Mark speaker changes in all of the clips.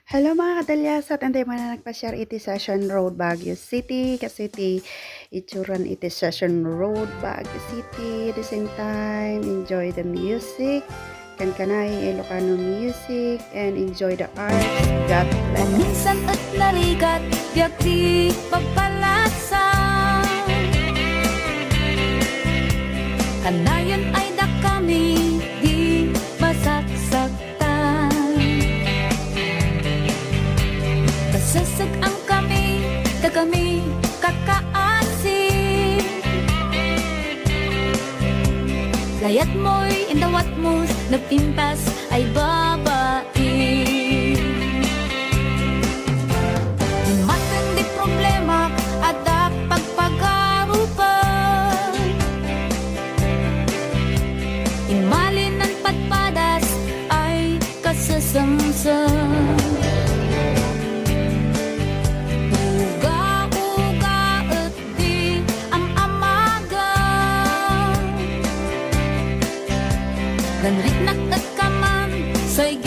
Speaker 1: Hello mga kadalyasat, antay mo na nagpa-share iti Session Road, Baguio City. Kasi iti ituran iti Session Road, Baguio City. At the same time, enjoy the music. Kankanay Ilocano music and enjoy the arts. God bless.
Speaker 2: Minsan at narigat, diyak di pagpalasa. Kanayon ay da kami, di masaksaktan. Kasasag ang kami, da kami kakaasig. Layat mo'y indawat mo, nagpintas ay babae. Matindi problema at pagpagarupan. Imalin ng patpadas ay kasasamsam. Uga-uga at di ang amaga. Ganrit na at kaman sa'y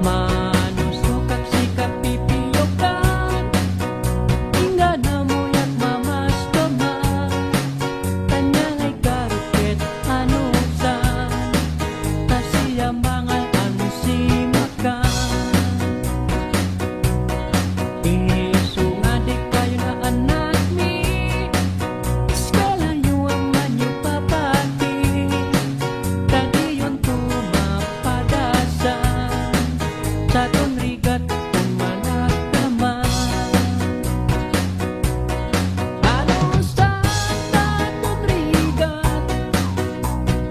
Speaker 3: Manusok at sikap pipiyokan, hingga namuyak mamastaman, kanyang ay karukit anusan, nasiyambangan anusimakan. Isungadik kayo na anak mi, iskalayo ang manyo papati, kadiyon tumapadasan, sa tunrigat kung managdaman. Ano sa tunrigat,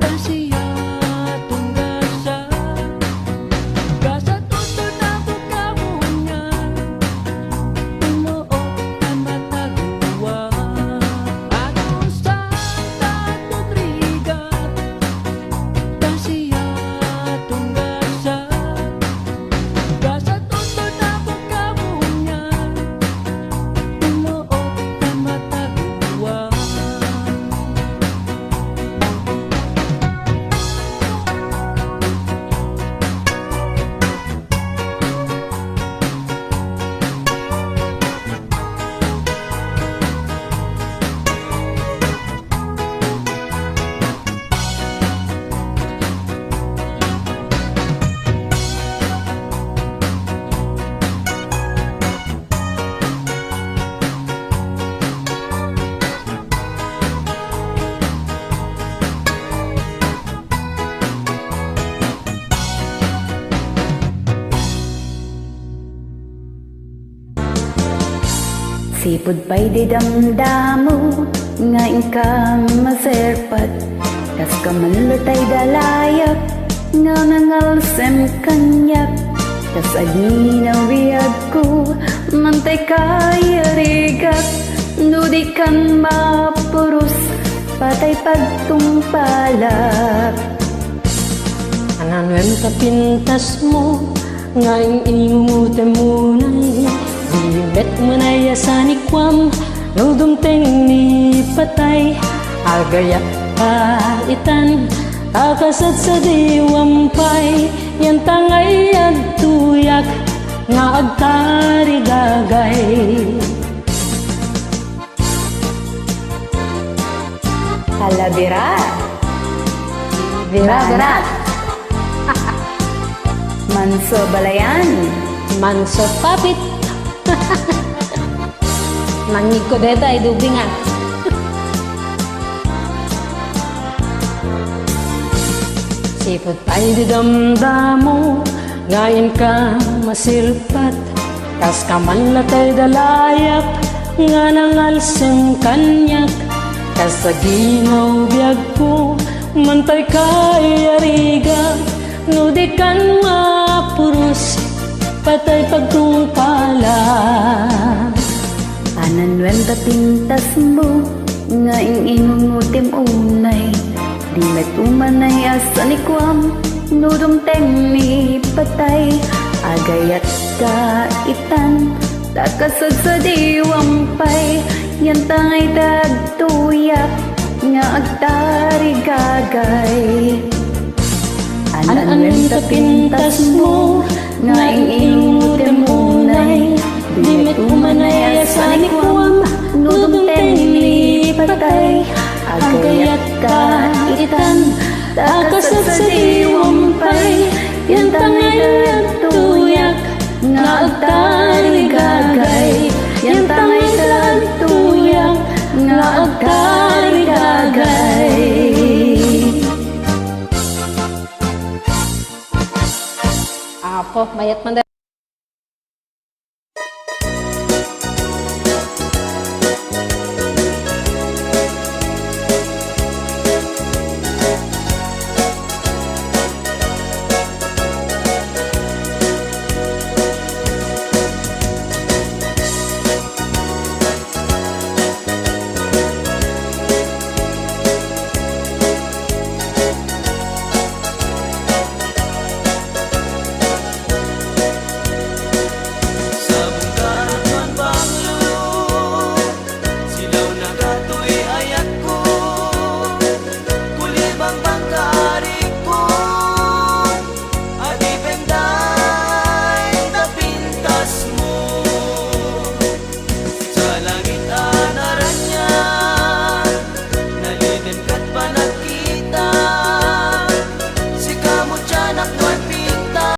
Speaker 3: tasiya tunggasan, gasa tuto na bukabunya, tumuot ang matagawa. Ano sa tunrigat, tasiya tunggasan, gasa tuto na bukabunya, tumuot ang matagawa.
Speaker 1: Sipod pa'y di damdamo, nga ingkang maserpat, kas kamanlatay dalayak, nga nangalsem kanyak, kas aginaw biyag ko, mantay kaya rigat, nudi kan mapurus, patay pagtumpalak.
Speaker 3: Ananuem ka pintas mo, nga iningumutan mo na'y Dibet manaya sa nikwam, nung dumteng ni patay, agayak kaitan, kakasat sa diwampay, yan tangay at tuyak, nga agtari gagay.
Speaker 1: Halabira,
Speaker 3: Bira-bira,
Speaker 1: manso balayan,
Speaker 3: manso papit, nangig ko deta ay dubingan. Sipot pa'y di damdamo, ngayon ka masilpat, kas kamanlatay dalayap, nga nangalsem kanyak, kas aginaw biyag ko, mantay kay ariga, nudi kan mapurus, patay pagtungpala.
Speaker 1: Ananuel da pintas mo, nga inungutim unay, di may tumanay asa ni kwam, nudumteng ni patay, agayat kaitan, takasod sa diwampay, yan tangay dagtuyak, nga agtari gagay.
Speaker 3: Ananuel da pintas mo,
Speaker 1: nga inungutim unay,
Speaker 3: di may tumanay asa ni kwam,
Speaker 1: nudumteng ni patay, agayat kaitan, takasod sa diwampay, yan tangay dagtuyak, nga agtari gagay, yan tangay dagtuyak, nga agtari gagay.
Speaker 3: Apo, mayat man